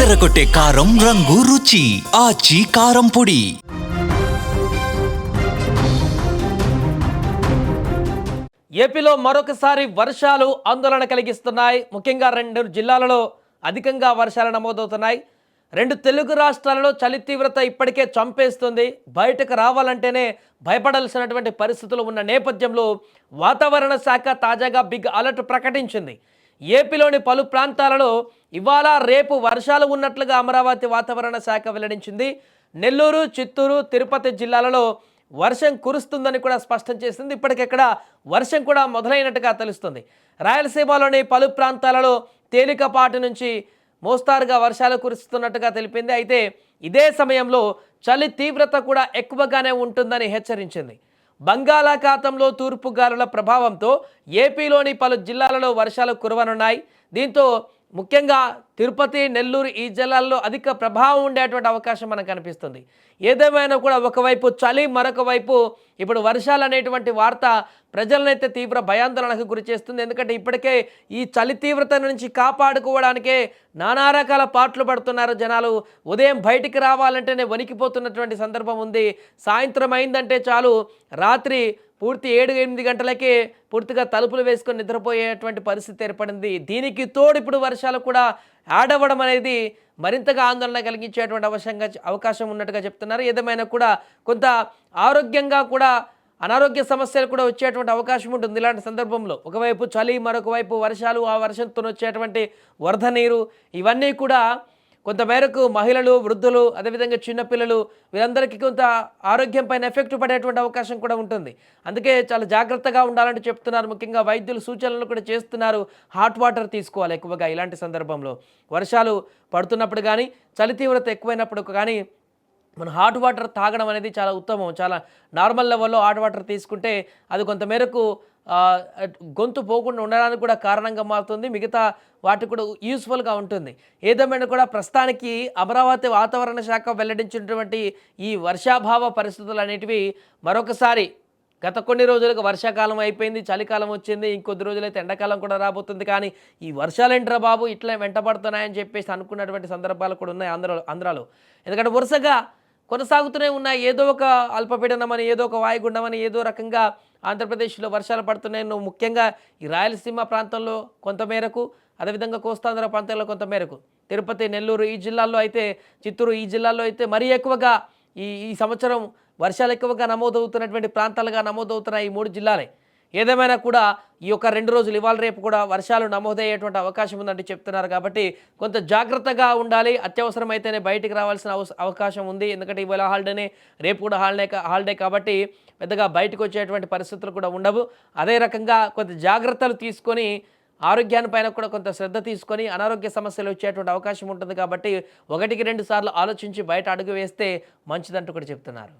అదరగొట్టే కారం రంగు రుచి ఆచి కారం పొడి. ఏపీలో మరొకసారి వర్షాలు ఆందోళన కలిగిస్తున్నాయి. ముఖ్యంగా 2 జిల్లాలలో అధికంగా వర్షాలు నమోదవుతున్నాయి. 2 తెలుగు రాష్ట్రాలలో చలి తీవ్రత ఇప్పటికే చంపేస్తుంది. బయటకు రావాలంటేనే భయపడాల్సినటువంటి పరిస్థితులు ఉన్న నేపథ్యంలో వాతావరణ శాఖ తాజాగా బిగ్ అలర్ట్ ప్రకటించింది. ఏపీలోని పలు ప్రాంతాలలో ఇవాళ రేపు వర్షాలు ఉన్నట్లుగా అమరావతి వాతావరణ శాఖ వెల్లడించింది. నెల్లూరు, చిత్తూరు, తిరుపతి జిల్లాలలో వర్షం కురుస్తుందని కూడా స్పష్టం చేసింది. ఇప్పటికెక్కడ వర్షం కూడా మొదలైనట్టుగా తెలుస్తుంది. రాయలసీమలోని పలు ప్రాంతాలలో తేలికపాటి నుంచి మోస్తారుగా వర్షాలు కురుస్తున్నట్టుగా తెలిపింది. అయితే ఇదే సమయంలో చలి తీవ్రత కూడా ఎక్కువగానే ఉంటుందని హెచ్చరించింది. బంగాళాఖాతంలో తూర్పు గాలుల ప్రభావంతో ఏపీలోని పలు జిల్లాలలో వర్షాలు కురవనున్నాయి. దీంతో ముఖ్యంగా తిరుపతి, నెల్లూరు ఈ జిల్లాల్లో అధిక ప్రభావం ఉండేటువంటి అవకాశం మనకు కనిపిస్తుంది. ఏదేమైనా కూడా ఒకవైపు చలి, మరొక వైపు ఇప్పుడు వర్షాలు అనేటువంటి వార్త ప్రజలనైతే తీవ్ర భయాందోళనకు గురి చేస్తుంది. ఎందుకంటే ఇప్పటికే ఈ చలి తీవ్రత నుంచి కాపాడుకోవడానికే నానా రకాల పాటలు పడుతున్నారు జనాలు. ఉదయం బయటికి రావాలంటేనే వణికిపోతున్నటువంటి సందర్భం ఉంది. సాయంత్రం అయిందంటే చాలు రాత్రి పూర్తి 7-8 గంటలకే పూర్తిగా తలుపులు వేసుకొని నిద్రపోయేటువంటి పరిస్థితి ఏర్పడింది. దీనికి తోడు ఇప్పుడు వర్షాలు కూడా యాడ్ అవ్వడం అనేది మరింతగా ఆందోళన కలిగించేటువంటి అవకాశం ఉన్నట్టుగా చెప్తున్నారు. ఏదేమైనా కూడా కొంత ఆరోగ్యంగా కూడా అనారోగ్య సమస్యలు కూడా వచ్చేటువంటి అవకాశం ఉంటుంది. ఇలాంటి సందర్భంలో ఒకవైపు చలి, మరొక వైపు వర్షాలు, ఆ వర్షంతో వచ్చేటువంటి వరద నీరు ఇవన్నీ కూడా కొంతమేరకు మహిళలు, వృద్ధులు, అదేవిధంగా చిన్నపిల్లలు వీరందరికీ కొంత ఆరోగ్యం పైన ఎఫెక్ట్ పడేటువంటి అవకాశం కూడా ఉంటుంది. అందుకే చాలా జాగ్రత్తగా ఉండాలంటూ చెప్తున్నారు. ముఖ్యంగా వైద్యులు సూచనలు కూడా చేస్తున్నారు. హాట్ వాటర్ తీసుకోవాలి ఎక్కువగా ఇలాంటి సందర్భంలో. వర్షాలు పడుతున్నప్పుడు కానీ, చలి తీవ్రత ఎక్కువైనప్పుడు కానీ మనం హాట్ వాటర్ తాగడం అనేది చాలా ఉత్తమం. చాలా నార్మల్ లెవెల్లో హాట్ వాటర్ తీసుకుంటే అది కొంతమేరకు గొంతు పోకుండా ఉండడానికి కూడా కారణంగా మారుతుంది. మిగతా వాటికి కూడా యూస్ఫుల్గా ఉంటుంది. ఏదేమైనా కూడా ప్రస్తుతానికి అమరావతి వాతావరణ శాఖ వెల్లడించినటువంటి ఈ వర్షాభావ పరిస్థితులు అనేటివి మరొకసారి గత కొన్ని రోజులుగా వర్షాకాలం అయిపోయింది, చలికాలం వచ్చింది, ఇంకొద్ది రోజులైతే ఎండాకాలం కూడా రాబోతుంది. కానీ ఈ వర్షాలేంట్రా బాబు ఇట్లా వెంటబడుతున్నాయని చెప్పేసి అనుకున్నటువంటి సందర్భాలు కూడా ఉన్నాయి ఆంధ్రాలో. ఎందుకంటే వరుసగా కొనసాగుతూనే ఉన్నాయి. ఏదో ఒక అల్పపీడనమని, ఏదో ఒక వాయుగుండమని, ఏదో రకంగా ఆంధ్రప్రదేశ్లో వర్షాలు పడుతున్నాయి. ముఖ్యంగా ఈ రాయలసీమ ప్రాంతంలో కొంతమేరకు, అదేవిధంగా కోస్తాంధ్ర ప్రాంతాల్లో కొంతమేరకు, తిరుపతి, నెల్లూరు ఈ జిల్లాల్లో అయితే, చిత్తూరు ఈ జిల్లాల్లో అయితే మరీ ఎక్కువగా ఈ సంవత్సరం వర్షాలు ఎక్కువగా నమోదవుతున్నటువంటి ప్రాంతాలుగా నమోదవుతున్నాయి ఈ 3 జిల్లాలే. ఏదేమైనా కూడా ఈ యొక్క 2 రోజులు ఇవాళ రేపు కూడా వర్షాలు నమోదయ్యేటువంటి అవకాశం ఉందంటే చెప్తున్నారు. కాబట్టి కొంత జాగ్రత్తగా ఉండాలి. అత్యవసరమైతేనే బయటికి రావాల్సిన అవకాశం ఉంది. ఎందుకంటే ఇవాళ హాలిడేనే, రేపు కూడా హాలిడే కాబట్టి పెద్దగా బయటకు వచ్చేటువంటి పరిస్థితులు కూడా ఉండవు. అదే రకంగా కొంత జాగ్రత్తలు తీసుకొని ఆరోగ్యాన్ని పైన కూడా కొంత శ్రద్ధ తీసుకొని అనారోగ్య సమస్యలు వచ్చేటువంటి అవకాశం ఉంటుంది. కాబట్టి 1-2 సార్లు ఆలోచించి బయట అడుగు వేస్తే మంచిదంటూ కూడా చెప్తున్నారు.